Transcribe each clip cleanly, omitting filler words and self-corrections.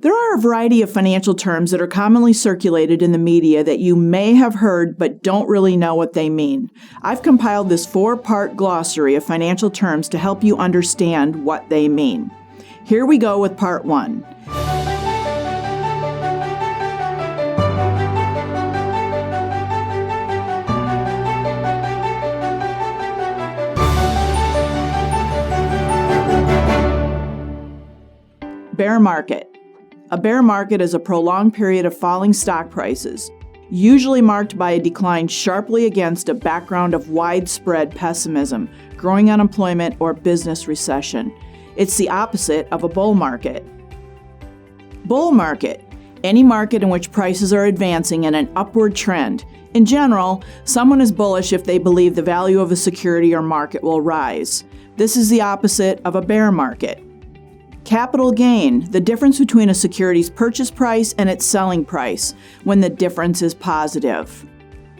There are a variety of financial terms that are commonly circulated in the media that you may have heard but don't really know what they mean. I've compiled this 4-part glossary of financial terms to help you understand what they mean. Here we go with part 1. Bear market. A bear market is a prolonged period of falling stock prices, usually marked by a decline sharply against a background of widespread pessimism, growing unemployment, or business recession. It's the opposite of a bull market. Bull market. Any market in which prices are advancing in an upward trend. In general, someone is bullish if they believe the value of a security or market will rise. This is the opposite of a bear market. Capital gain, the difference between a security's purchase price and its selling price, when the difference is positive.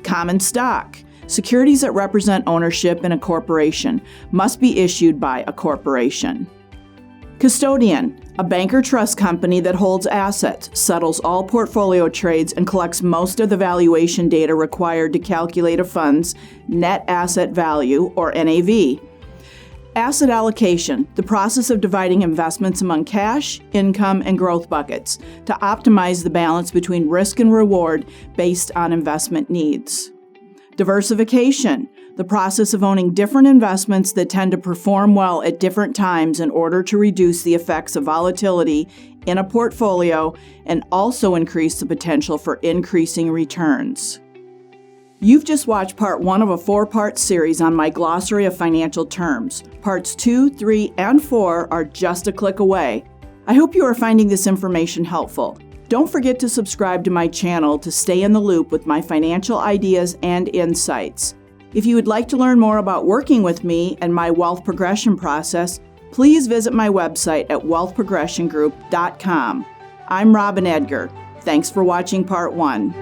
Common stock, securities that represent ownership in a corporation, must be issued by a corporation. Custodian, a bank or trust company that holds assets, settles all portfolio trades, and collects most of the valuation data required to calculate a fund's net asset value, or NAV. Asset allocation, the process of dividing investments among cash, income, and growth buckets to optimize the balance between risk and reward based on investment needs. Diversification, the process of owning different investments that tend to perform well at different times in order to reduce the effects of volatility in a portfolio and also increase the potential for increasing returns. You've just watched part 1 of a 4-part series on my Glossary of Financial Terms. Parts 2, 3, and 4 are just a click away. I hope you are finding this information helpful. Don't forget to subscribe to my channel to stay in the loop with my financial ideas and insights. If you would like to learn more about working with me and my wealth progression process, please visit my website at wealthprogressiongroup.com. I'm Robin Edgar. Thanks for watching part 1.